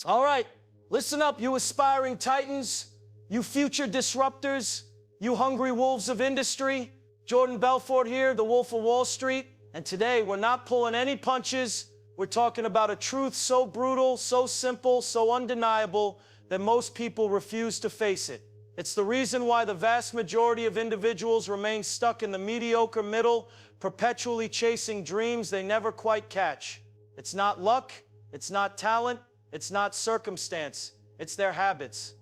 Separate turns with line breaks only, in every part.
All right, listen up, you aspiring titans, you future disruptors, you hungry wolves of industry. Jordan Belfort here, the Wolf of Wall Street. And today, we're not pulling any punches. We're talking about a truth so brutal, so simple, so undeniable that most people refuse to face it. It's the reason why the vast majority of individuals remain stuck in the mediocre middle, perpetually chasing dreams they never quite catch. It's not luck, it's not talent, it's not circumstance, it's their habits.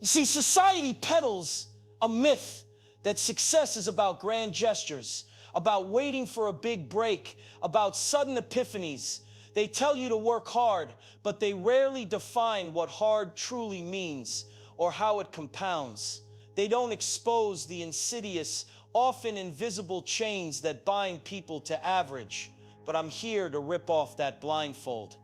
You see, society peddles a myth that success is about grand gestures, about waiting for a big break, about sudden epiphanies. They tell you to work hard, but they rarely define what hard truly means or how it compounds. They don't expose the insidious, often invisible chains that bind people to average. But I'm here to rip off that blindfold.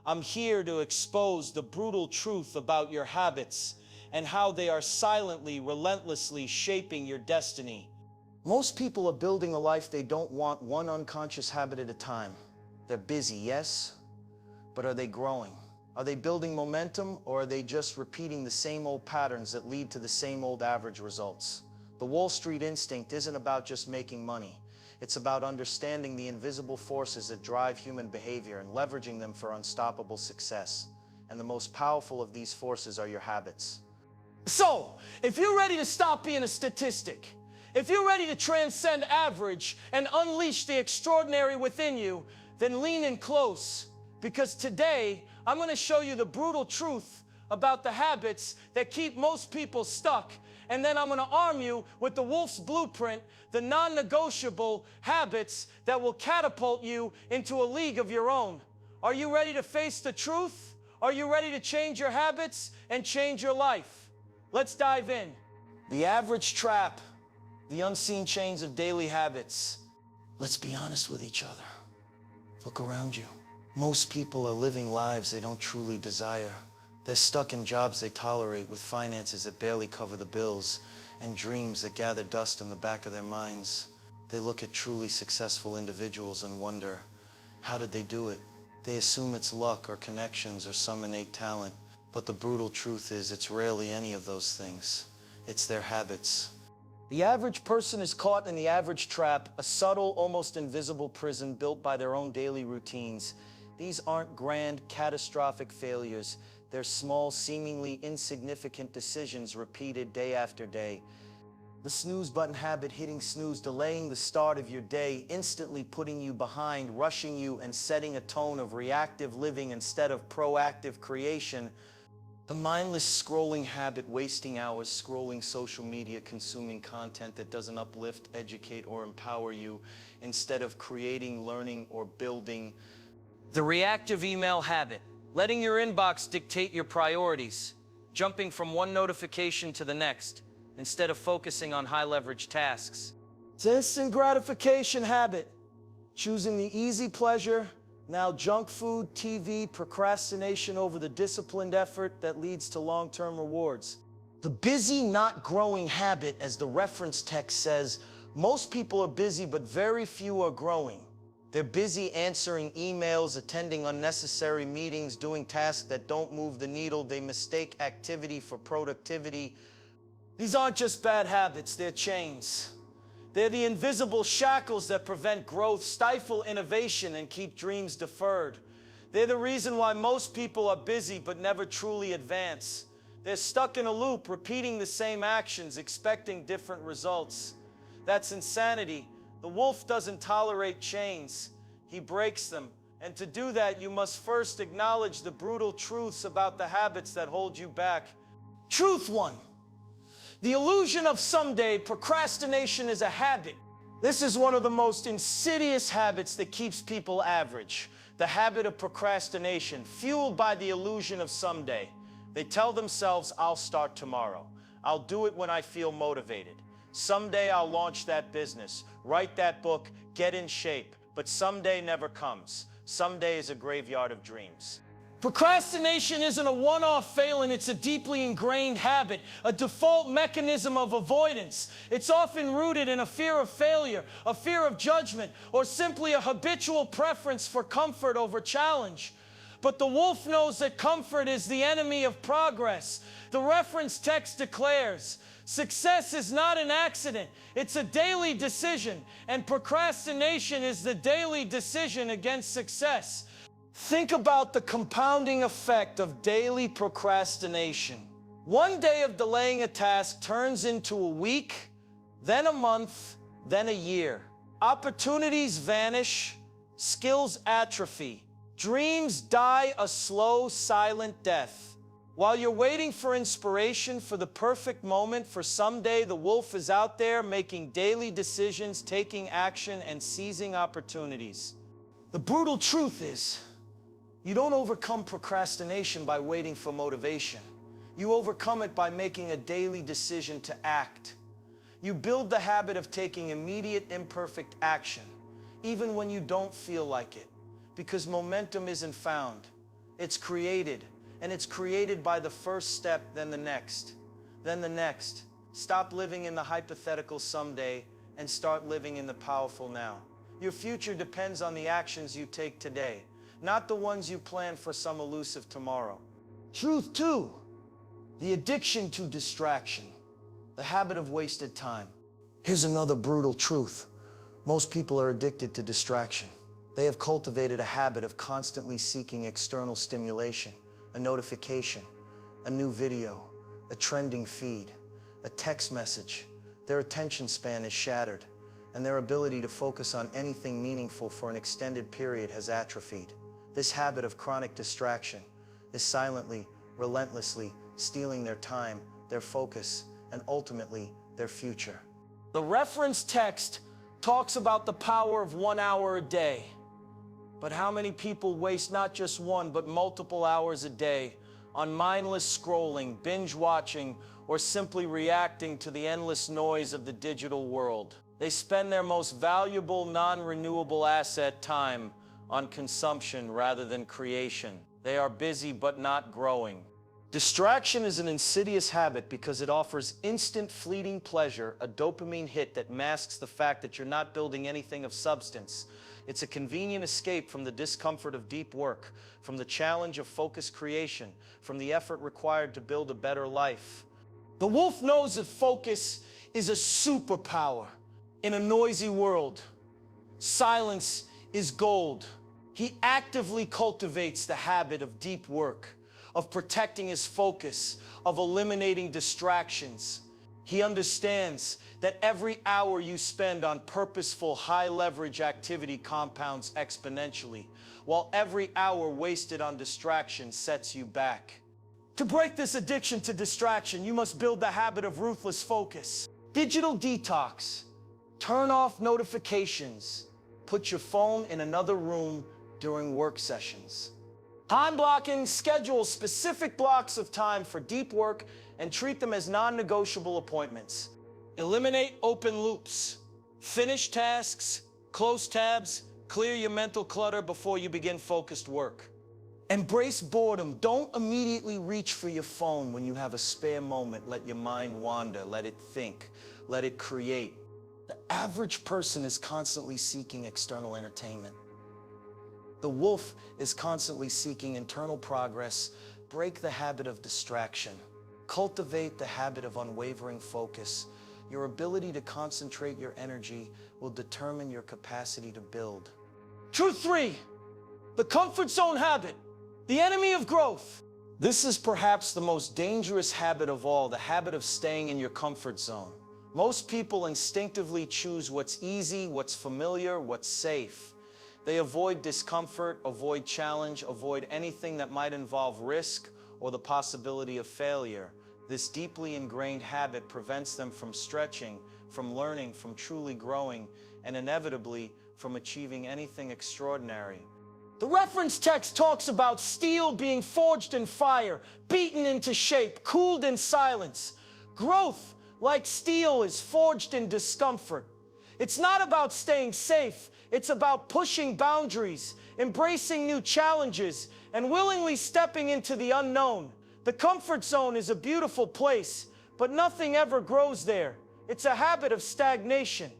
I'm here to expose the brutal truth about your habits and how they are silently, relentlessly shaping your destiny. Most people are building a life they don't want, one unconscious habit at a time. They're busy, yes, but are they growing? Are they building momentum, or are they just repeating the same old patterns that lead to the same old average results? The Wall Street instinct isn't about just making money. It's about understanding the invisible forces that drive human behavior and leveraging them for unstoppable success. And the most powerful of these forces are your habits. So, if you're ready to stop being a statistic, if you're ready to transcend average and unleash the extraordinary within you, then lean in close, because today I'm going to show you the brutal truth about the habits that keep most people stuck. And then I'm going to arm you with the Wolf's Blueprint, the non-negotiable habits that will catapult you into a league of your own. Are you ready to face the truth? Are you ready to change your habits and change your life? Let's dive in. The average trap, the unseen chains of daily habits. Let's be honest with each other. Look around you. Most people are living lives they don't truly desire. They're stuck in jobs they tolerate, with finances that barely cover the bills, and dreams that gather dust in the back of their minds. They look at truly successful individuals and wonder, how did they do it? They assume it's luck or connections or some innate talent. But the brutal truth is, it's rarely any of those things. It's their habits. The average person is caught in the average trap, a subtle, almost invisible prison built by their own daily routines. These aren't grand, catastrophic failures. They're small, seemingly insignificant decisions repeated day after day. The snooze button habit, hitting snooze, delaying the start of your day, instantly putting you behind, rushing you, and setting a tone of reactive living instead of proactive creation. The mindless scrolling habit, wasting hours scrolling social media, consuming content that doesn't uplift, educate, or empower you, instead of creating, learning, or building. The reactive email habit, letting your inbox dictate your priorities, jumping from one notification to the next, instead of focusing on high-leverage tasks. The instant gratification habit, choosing the easy pleasure, now junk food, TV, procrastination over the disciplined effort that leads to long-term rewards. The busy, not growing habit, as the reference text says, most people are busy, but very few are growing. They're busy answering emails, attending unnecessary meetings, doing tasks that don't move the needle. They mistake activity for productivity. These aren't just bad habits, they're chains. They're the invisible shackles that prevent growth, stifle innovation, and keep dreams deferred. They're the reason why most people are busy but never truly advance. They're stuck in a loop, repeating the same actions, expecting different results. That's insanity. The wolf doesn't tolerate chains, he breaks them. And to do that, you must first acknowledge the brutal truths about the habits that hold you back. Truth one. The illusion of someday. Procrastination is a habit. This is one of the most insidious habits that keeps people average. The habit of procrastination, fueled by the illusion of someday. They tell themselves, I'll start tomorrow. I'll do it when I feel motivated. Someday I'll launch that business, write that book, get in shape. But someday never comes. Someday is a graveyard of dreams. Procrastination isn't a one-off failing, it's a deeply ingrained habit, a default mechanism of avoidance. It's often rooted in a fear of failure, a fear of judgment, or simply a habitual preference for comfort over challenge. But the wolf knows that comfort is the enemy of progress. The reference text declares, success is not an accident, it's a daily decision, and procrastination is the daily decision against success. Think about the compounding effect of daily procrastination. One day of delaying a task turns into a week, then a month, then a year. Opportunities vanish, skills atrophy, dreams die a slow, silent death. While you're waiting for inspiration, for the perfect moment, for someday, the wolf is out there making daily decisions, taking action, and seizing opportunities. The brutal truth is, you don't overcome procrastination by waiting for motivation. You overcome it by making a daily decision to act. You build the habit of taking immediate, imperfect action, even when you don't feel like it, because momentum isn't found. It's created. And it's created by the first step, then the next, then the next. Stop living in the hypothetical someday and start living in the powerful now. Your future depends on the actions you take today, not the ones you plan for some elusive tomorrow. Truth two, the addiction to distraction, the habit of wasted time. Here's another brutal truth. Most people are addicted to distraction. They have cultivated a habit of constantly seeking external stimulation. A notification, a new video, a trending feed, a text message. Their attention span is shattered, and their ability to focus on anything meaningful for an extended period has atrophied. This habit of chronic distraction is silently, relentlessly stealing their time, their focus, and ultimately their future. The reference text talks about the power of 1 hour a day. But how many people waste not just one, but multiple hours a day on mindless scrolling, binge watching, or simply reacting to the endless noise of the digital world? They spend their most valuable, non-renewable asset, time, on consumption rather than creation. They are busy but not growing. Distraction is an insidious habit because it offers instant, fleeting pleasure, a dopamine hit that masks the fact that you're not building anything of substance. It's a convenient escape from the discomfort of deep work, from the challenge of focused creation, from the effort required to build a better life. The wolf knows that focus is a superpower in a noisy world. Silence is gold. He actively cultivates the habit of deep work, of protecting his focus, of eliminating distractions. He understands that every hour you spend on purposeful, high-leverage activity compounds exponentially, while every hour wasted on distraction sets you back. To break this addiction to distraction, you must build the habit of ruthless focus. Digital detox. Turn off notifications. Put your phone in another room during work sessions. Time blocking. Schedule specific blocks of time for deep work and treat them as non-negotiable appointments. Eliminate open loops. Finish tasks, close tabs, clear your mental clutter before you begin focused work. Embrace boredom. Don't immediately reach for your phone when you have a spare moment. Let your mind wander, let it think, let it create. The average person is constantly seeking external entertainment. The wolf is constantly seeking internal progress. Break the habit of distraction. Cultivate the habit of unwavering focus. Your ability to concentrate your energy will determine your capacity to build. Truth three, the comfort zone habit, the enemy of growth. This is perhaps the most dangerous habit of all, the habit of staying in your comfort zone. Most people instinctively choose what's easy, what's familiar, what's safe. They avoid discomfort, avoid challenge, avoid anything that might involve risk or the possibility of failure. This deeply ingrained habit prevents them from stretching, from learning, from truly growing, and inevitably from achieving anything extraordinary. The reference text talks about steel being forged in fire, beaten into shape, cooled in silence. Growth, like steel, is forged in discomfort. It's not about staying safe. It's about pushing boundaries, embracing new challenges, and willingly stepping into the unknown. The comfort zone is a beautiful place, but nothing ever grows there. It's a habit of stagnation.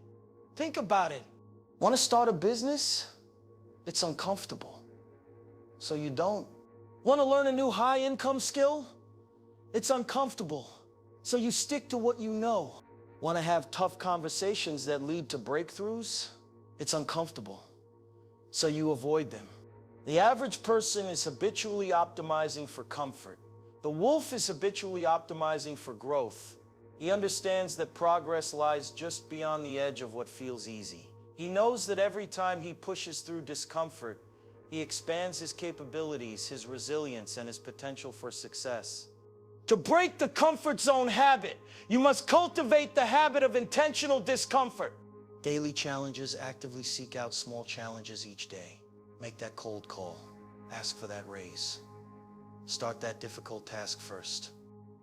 Think about it. Want to start a business? It's uncomfortable. So you don't. Want to learn a new high-income skill? It's uncomfortable, so you stick to what you know. Want to have tough conversations that lead to breakthroughs? It's uncomfortable, so you avoid them. The average person is habitually optimizing for comfort. The wolf is habitually optimizing for growth. He understands that progress lies just beyond the edge of what feels easy. He knows that every time he pushes through discomfort, he expands his capabilities, his resilience, and his potential for success. To break the comfort zone habit, you must cultivate the habit of intentional discomfort. Daily challenges. Actively seek out small challenges each day. Make that cold call. Ask for that raise. Start that difficult task first.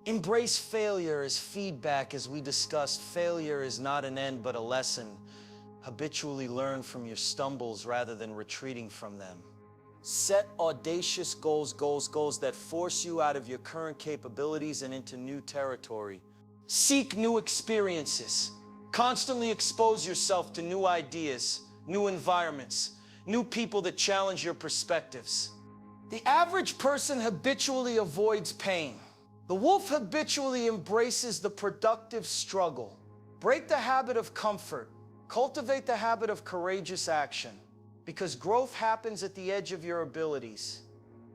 Embrace failure as feedback. As we discussed, failure is not an end but a lesson. Habitually learn from your stumbles rather than retreating from them. Set audacious goals that force you out of your current capabilities and into new territory. Seek new experiences. Constantly expose yourself to new ideas, new environments, new people that challenge your perspectives. The average person habitually avoids pain. The wolf habitually embraces the productive struggle. Break the habit of comfort. Cultivate the habit of courageous action, because growth happens at the edge of your abilities,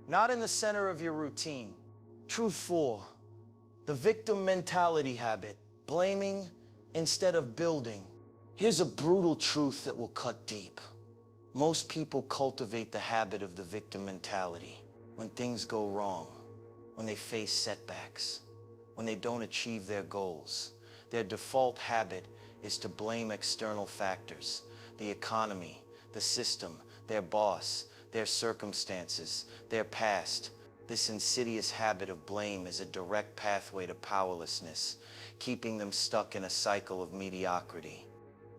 not in the center of your routine. Truth 4, the victim mentality habit, blaming instead of building. Here's a brutal truth that will cut deep. Most people cultivate the habit of the victim mentality when things go wrong, when they face setbacks, when they don't achieve their goals. Their default habit is to blame external factors, the economy, the system, their boss, their circumstances, their past. This insidious habit of blame is a direct pathway to powerlessness, keeping them stuck in a cycle of mediocrity.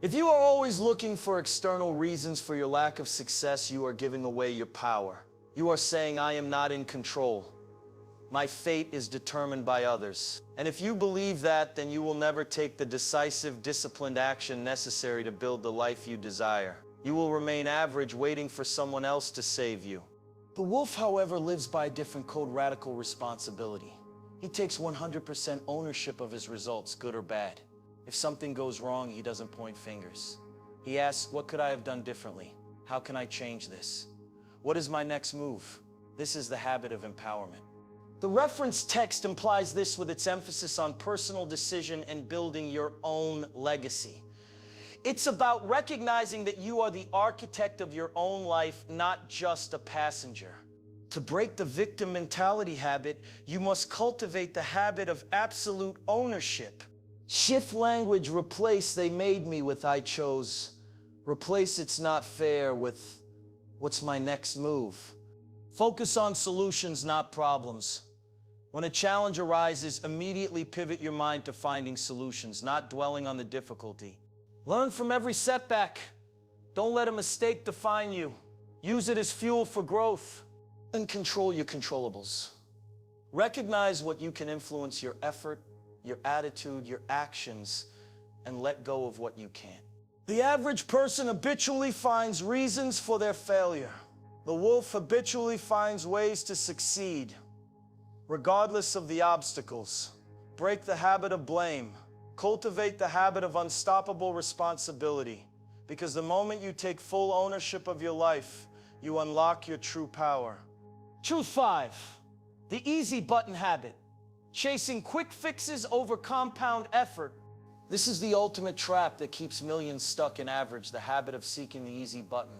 If you are always looking for external reasons for your lack of success, you are giving away your power. You are saying, I am not in control. My fate is determined by others. And if you believe that, then you will never take the decisive, disciplined action necessary to build the life you desire. You will remain average, waiting for someone else to save you. The wolf, however, lives by a different code: radical responsibility. He takes 100% ownership of his results, good or bad. If something goes wrong, he doesn't point fingers. He asks, what could I have done differently? How can I change this? What is my next move? This is the habit of empowerment. The reference text implies this with its emphasis on personal decision and building your own legacy. It's about recognizing that you are the architect of your own life, not just a passenger. To break the victim mentality habit, you must cultivate the habit of absolute ownership. Shift language. Replace "they made me" with "I chose." Replace "it's not fair" with "what's my next move." Focus on solutions, not problems. When a challenge arises, immediately pivot your mind to finding solutions, not dwelling on the difficulty. Learn from every setback. Don't let a mistake define you. Use it as fuel for growth. And control your controllables. Recognize what you can influence: your effort, your attitude, your actions, and let go of what you can't. The average person habitually finds reasons for their failure. The wolf habitually finds ways to succeed, regardless of the obstacles. Break the habit of blame. Cultivate the habit of unstoppable responsibility, because the moment you take full ownership of your life, you unlock your true power. Truth 5, the easy button habit. Chasing quick fixes over compound effort. This is the ultimate trap that keeps millions stuck in average, the habit of seeking the easy button.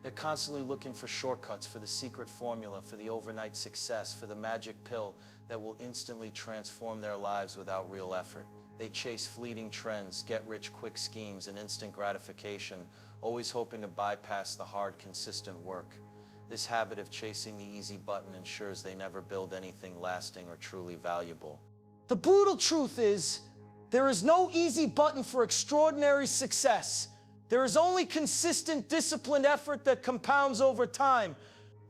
They're constantly looking for shortcuts, for the secret formula, for the overnight success, for the magic pill that will instantly transform their lives without real effort. They chase fleeting trends, get-rich-quick schemes, and instant gratification, always hoping to bypass the hard, consistent work. This habit of chasing the easy button ensures they never build anything lasting or truly valuable. The brutal truth is, there is no easy button for extraordinary success. There is only consistent, disciplined effort that compounds over time.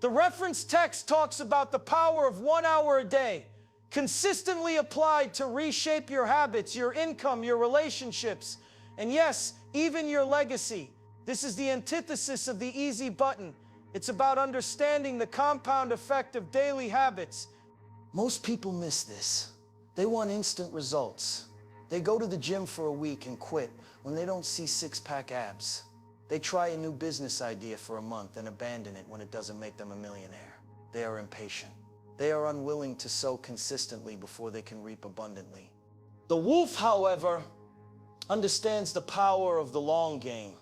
The reference text talks about the power of 1 hour a day, consistently applied to reshape your habits, your income, your relationships, and yes, even your legacy. This is the antithesis of the easy button. It's about understanding the compound effect of daily habits. Most people miss this. They want instant results. They go to the gym for a week and quit when they don't see six-pack abs. They try a new business idea for a month and abandon it when it doesn't make them a millionaire. They are impatient. They are unwilling to sow consistently before they can reap abundantly. The wolf, however, understands the power of the long game.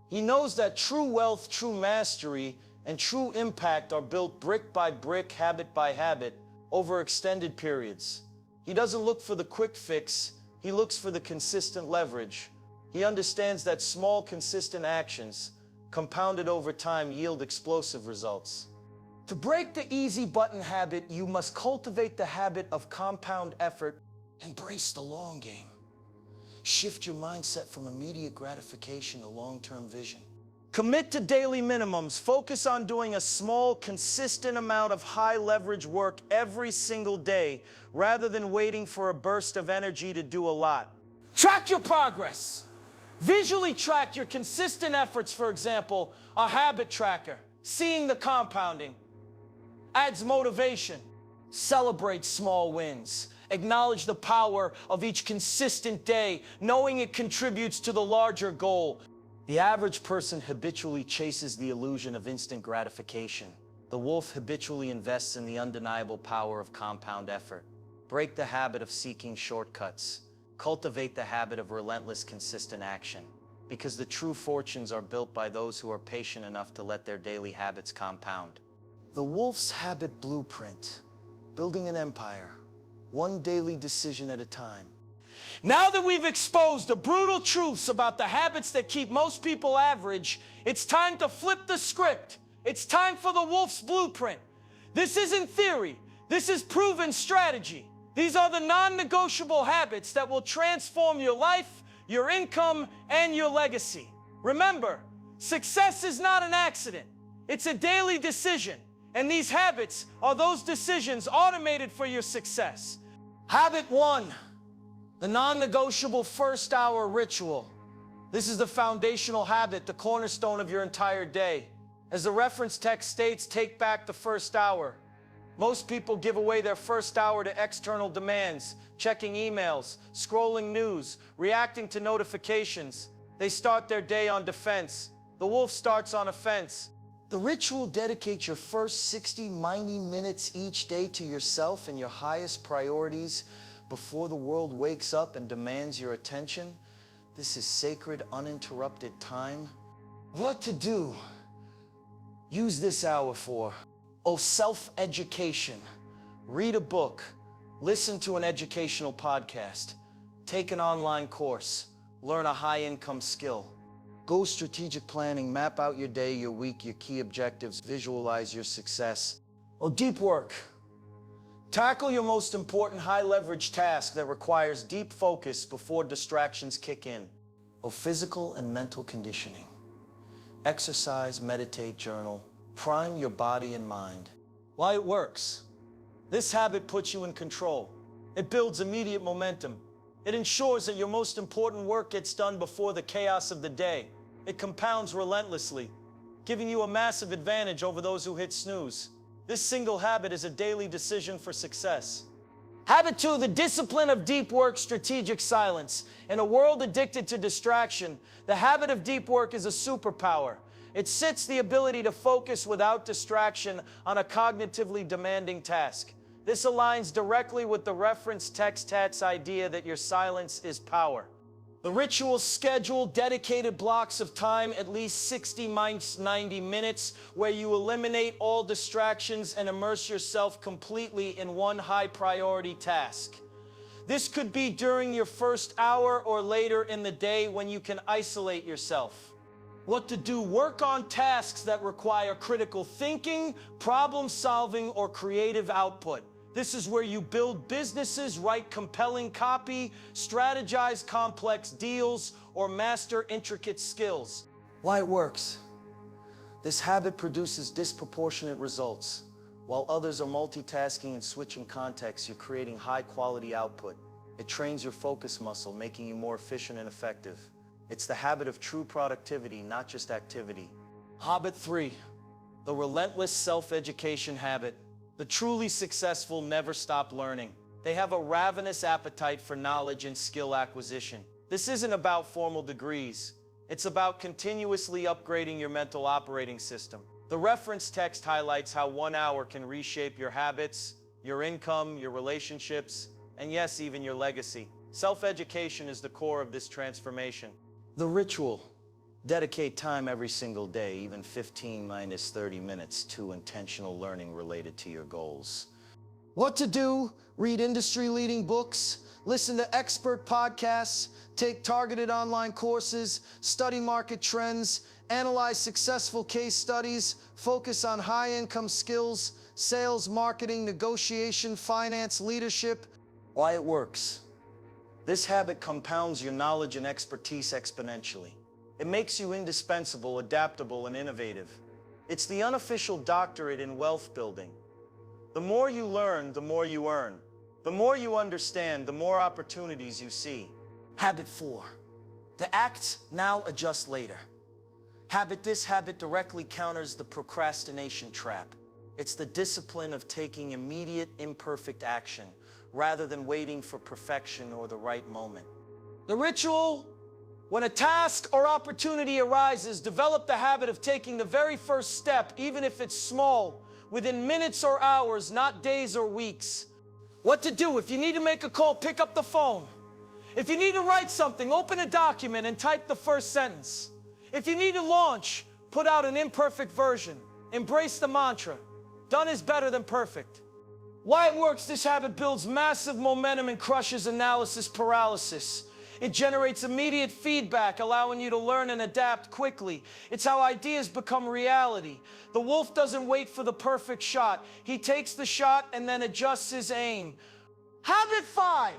He knows that true wealth, true mastery, and true impact are built brick by brick, habit by habit, over extended periods. He doesn't look for the quick fix, he looks for the consistent leverage. He understands that small, consistent actions, compounded over time, yield explosive results. To break the easy button habit, you must cultivate the habit of compound effort. Embrace the long game. Shift your mindset from immediate gratification to long-term vision. Commit to daily minimums. Focus on doing a small, consistent amount of high-leverage work every single day, rather than waiting for a burst of energy to do a lot. Track your progress. Visually track your consistent efforts, for example, a habit tracker. Seeing the compounding adds motivation. Celebrate small wins. Acknowledge the power of each consistent day, knowing it contributes to the larger goal. The average person habitually chases the illusion of instant gratification. The wolf habitually invests in the undeniable power of compound effort. Break the habit of seeking shortcuts. Cultivate the habit of relentless, consistent action. Because the true fortunes are built by those who are patient enough to let their daily habits compound. The wolf's habit blueprint. Building an empire, one daily decision at a time. Now that we've exposed the brutal truths about the habits that keep most people average, it's time to flip the script. It's time for the wolf's blueprint. This isn't theory. This is proven strategy. These are the non-negotiable habits that will transform your life, your income, and your legacy. Remember, success is not an accident. It's a daily decision. And these habits are those decisions automated for your success. Habit 1. The non-negotiable first hour ritual. This is the foundational habit, the cornerstone of your entire day. As the reference text states, take back the first hour. Most people give away their first hour to external demands, checking emails, scrolling news, reacting to notifications. They start their day on defense. The wolf starts on offense. The ritual dedicates your first 90 minutes each day to yourself and your highest priorities before the world wakes up and demands your attention. This is sacred, uninterrupted time. What to do? Use this hour for self-education. Read a book, listen to an educational podcast, take an online course, learn a high-income skill. Go strategic planning, map out your day, your week, your key objectives, visualize your success. Deep work. Tackle your most important high-leverage task that requires deep focus before distractions kick in. Physical and mental conditioning. Exercise, meditate, journal. Prime your body and mind. Why it works. This habit puts you in control. It builds immediate momentum. It ensures that your most important work gets done before the chaos of the day. It compounds relentlessly, giving you a massive advantage over those who hit snooze. This single habit is a daily decision for success. Habit 2, the discipline of deep work, strategic silence. In a world addicted to distraction, the habit of deep work is a superpower. It sits the ability to focus without distraction on a cognitively demanding task. This aligns directly with the reference text idea that your silence is power. The ritual schedule dedicated blocks of time, at least 90 minutes, where you eliminate all distractions and immerse yourself completely in one high-priority task. This could be during your first hour or later in the day when you can isolate yourself. What to do? Work on tasks that require critical thinking, problem-solving, or creative output. This is where you build businesses, write compelling copy, strategize complex deals, or master intricate skills. Why it works? This habit produces disproportionate results. While others are multitasking and switching contexts, you're creating high-quality output. It trains your focus muscle, making you more efficient and effective. It's the habit of true productivity, not just activity. Habit 3. The relentless self-education habit. The truly successful never stop learning. They have a ravenous appetite for knowledge and skill acquisition. This isn't about formal degrees. It's about continuously upgrading your mental operating system. The reference text highlights how 1 hour can reshape your habits, your income, your relationships, and yes, even your legacy. Self-education is the core of this transformation. The ritual. Dedicate time every single day, even 15 minus 30 minutes, to intentional learning related to your goals. What to do? Read industry-leading books, listen to expert podcasts, take targeted online courses, study market trends, analyze successful case studies, focus on high-income skills, sales, marketing, negotiation, finance, leadership. Why it works. This habit compounds your knowledge and expertise exponentially. It makes you indispensable, adaptable, and innovative. It's the unofficial doctorate in wealth building. The more you learn, the more you earn. The more you understand, the more opportunities you see. Habit 4. The act now, adjust later. This habit directly counters the procrastination trap. It's the discipline of taking immediate, imperfect action rather than waiting for perfection or the right moment. The ritual. When a task or opportunity arises, develop the habit of taking the very first step, even if it's small, within minutes or hours, not days or weeks. What to do? If you need to make a call, pick up the phone. If you need to write something, open a document and type the first sentence. If you need to launch, put out an imperfect version. Embrace the mantra, done is better than perfect. Why it works. This habit builds massive momentum and crushes analysis paralysis. It generates immediate feedback, allowing you to learn and adapt quickly. It's how ideas become reality. The wolf doesn't wait for the perfect shot. He takes the shot and then adjusts his aim. Habit 5.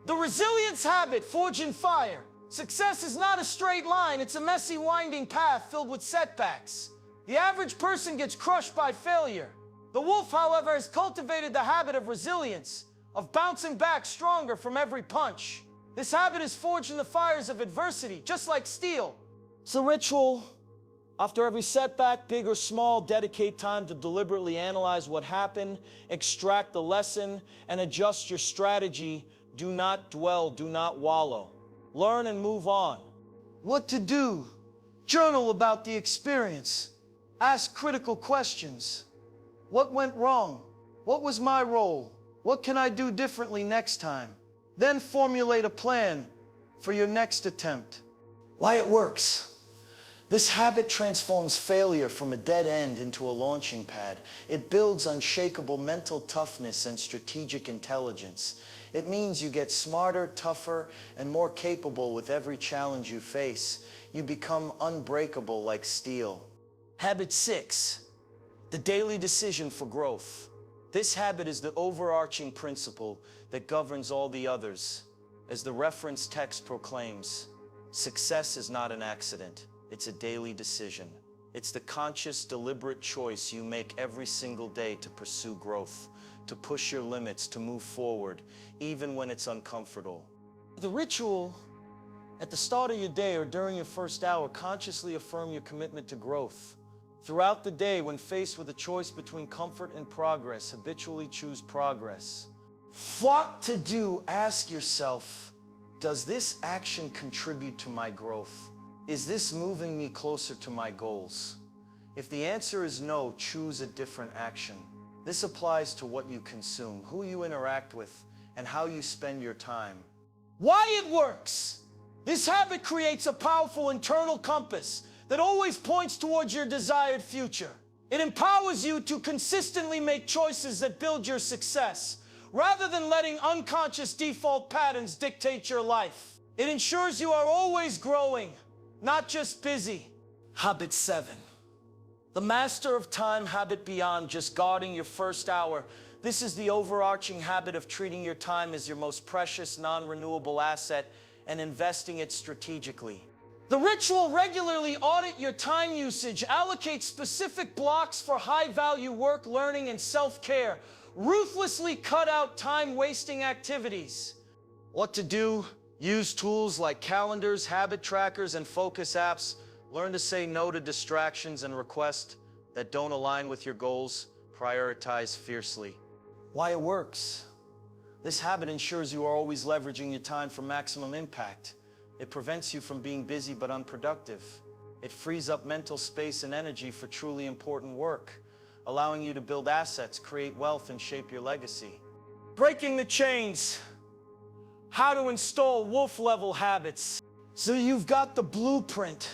The resilience habit, forge in fire. Success is not a straight line. It's a messy, winding path filled with setbacks. The average person gets crushed by failure. The wolf, however, has cultivated the habit of resilience, of bouncing back stronger from every punch. This habit is forged in the fires of adversity, just like steel. It's a ritual. After every setback, big or small, dedicate time to deliberately analyze what happened, extract the lesson, and adjust your strategy. Do not dwell, do not wallow. Learn and move on. What to do? Journal about the experience. Ask critical questions. What went wrong? What was my role? What can I do differently next time? Then formulate a plan for your next attempt. Why it works. This habit transforms failure from a dead end into a launching pad. It builds unshakable mental toughness and strategic intelligence. It means you get smarter, tougher, and more capable with every challenge you face. You become unbreakable like steel. Habit 6. The daily decision for growth. This habit is the overarching principle that governs all the others. As the reference text proclaims, success is not an accident. It's a daily decision. It's the conscious, deliberate choice you make every single day to pursue growth, to push your limits, to move forward, even when it's uncomfortable. The ritual. At the start of your day or during your first hour, consciously affirm your commitment to growth. Throughout the day, when faced with a choice between comfort and progress, habitually choose progress. What to do? Ask yourself, does this action contribute to my growth? Is this moving me closer to my goals? If the answer is no, choose a different action. This applies to what you consume, who you interact with, and how you spend your time. Why it works. This habit creates a powerful internal compass that always points towards your desired future. It empowers you to consistently make choices that build your success, rather than letting unconscious default patterns dictate your life. It ensures you are always growing, not just busy. Habit 7. The master of time habit beyond just guarding your first hour. This is the overarching habit of treating your time as your most precious, non-renewable asset and investing it strategically. The ritual. Regularly audit your time usage. Allocate specific blocks for high-value work, learning, and self-care. Ruthlessly cut out time-wasting activities. What to do? Use tools like calendars, habit trackers, and focus apps. Learn to say no to distractions and request that don't align with your goals, prioritize fiercely. Why it works. This habit ensures you are always leveraging your time for maximum impact. It prevents you from being busy but unproductive. It frees up mental space and energy for truly important work, allowing you to build assets, create wealth, and shape your legacy. Breaking the chains. How to install wolf-level habits. So you've got the blueprint.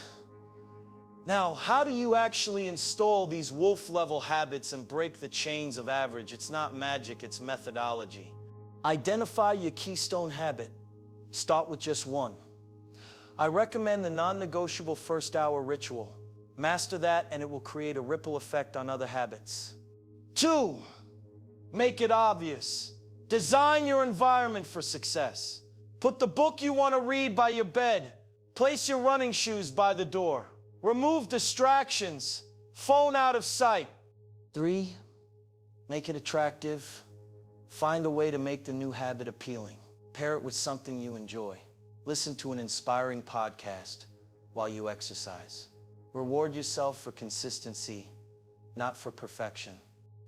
Now, how do you actually install these wolf-level habits and break the chains of average? It's not magic, it's methodology. Identify your keystone habit. Start with just one. I recommend the non-negotiable first-hour ritual. Master that and it will create a ripple effect on other habits. 2, make it obvious. Design your environment for success. Put the book you want to read by your bed. Place your running shoes by the door. Remove distractions. Phone out of sight. 3, make it attractive. Find a way to make the new habit appealing. Pair it with something you enjoy. Listen to an inspiring podcast while you exercise. Reward yourself for consistency, not for perfection.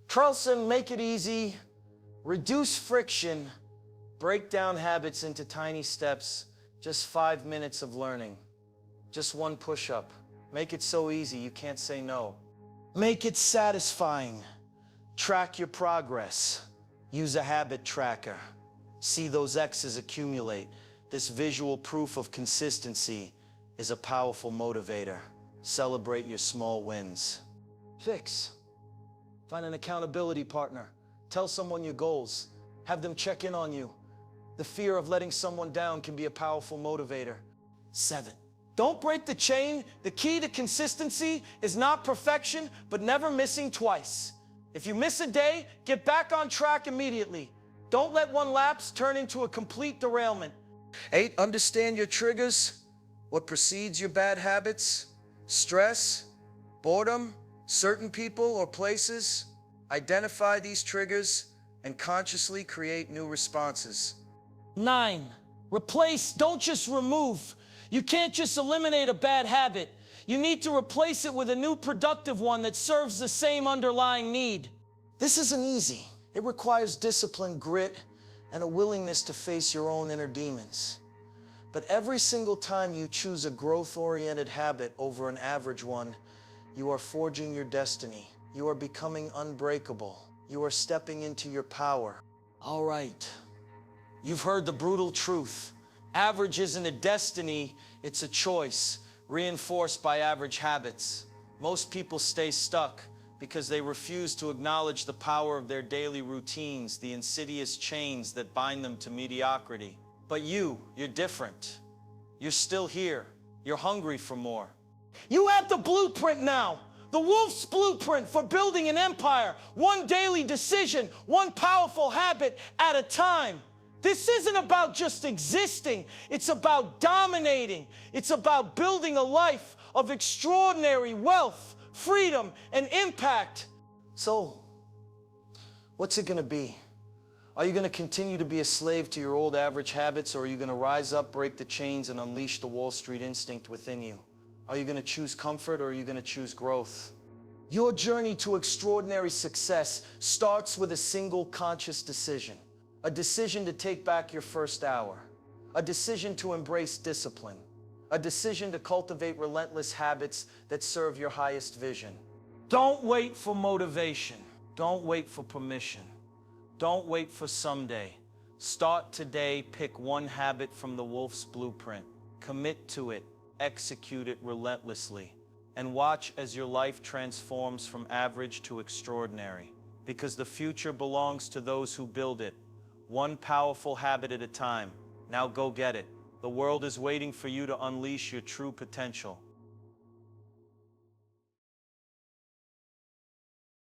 Carlson, make it easy. Reduce friction. Break down habits into tiny steps. Just 5 minutes of learning. Just one push-up. Make it so easy you can't say no. Make it satisfying. Track your progress. Use a habit tracker. See those X's accumulate. This visual proof of consistency is a powerful motivator. Celebrate your small wins. Fix. Find an accountability partner. Tell someone your goals. Have them check in on you. The fear of letting someone down can be a powerful motivator. 7, don't break the chain. The key to consistency is not perfection, but never missing twice. If you miss a day, get back on track immediately. Don't let one lapse turn into a complete derailment. 8, understand your triggers, what precedes your bad habits, stress, boredom, certain people or places. Identify these triggers and consciously create new responses. 9, replace, don't just remove. You can't just eliminate a bad habit. You need to replace it with a new productive one that serves the same underlying need. This isn't easy. It requires discipline, grit, and a willingness to face your own inner demons. But every single time you choose a growth-oriented habit over an average one, you are forging your destiny. You are becoming unbreakable. You are stepping into your power. All right. You've heard the brutal truth. Average isn't a destiny, it's a choice, reinforced by average habits. Most people stay stuck because they refuse to acknowledge the power of their daily routines, the insidious chains that bind them to mediocrity. But you're different. You're still here. You're hungry for more. You have the blueprint now. The wolf's blueprint for building an empire. One daily decision, one powerful habit at a time. This isn't about just existing. It's about dominating. It's about building a life of extraordinary wealth, freedom, and impact. So, what's it going to be? Are you going to continue to be a slave to your old average habits, or are you going to rise up, break the chains, and unleash the Wall Street instinct within you? Are you going to choose comfort, or are you going to choose growth? Your journey to extraordinary success starts with a single conscious decision. A decision to take back your first hour. A decision to embrace discipline. A decision to cultivate relentless habits that serve your highest vision. Don't wait for motivation. Don't wait for permission. Don't wait for someday. Start today. Pick one habit from the wolf's blueprint. Commit to it. Execute it relentlessly. And watch as your life transforms from average to extraordinary. Because the future belongs to those who build it. One powerful habit at a time. Now go get it. The world is waiting for you to unleash your true potential.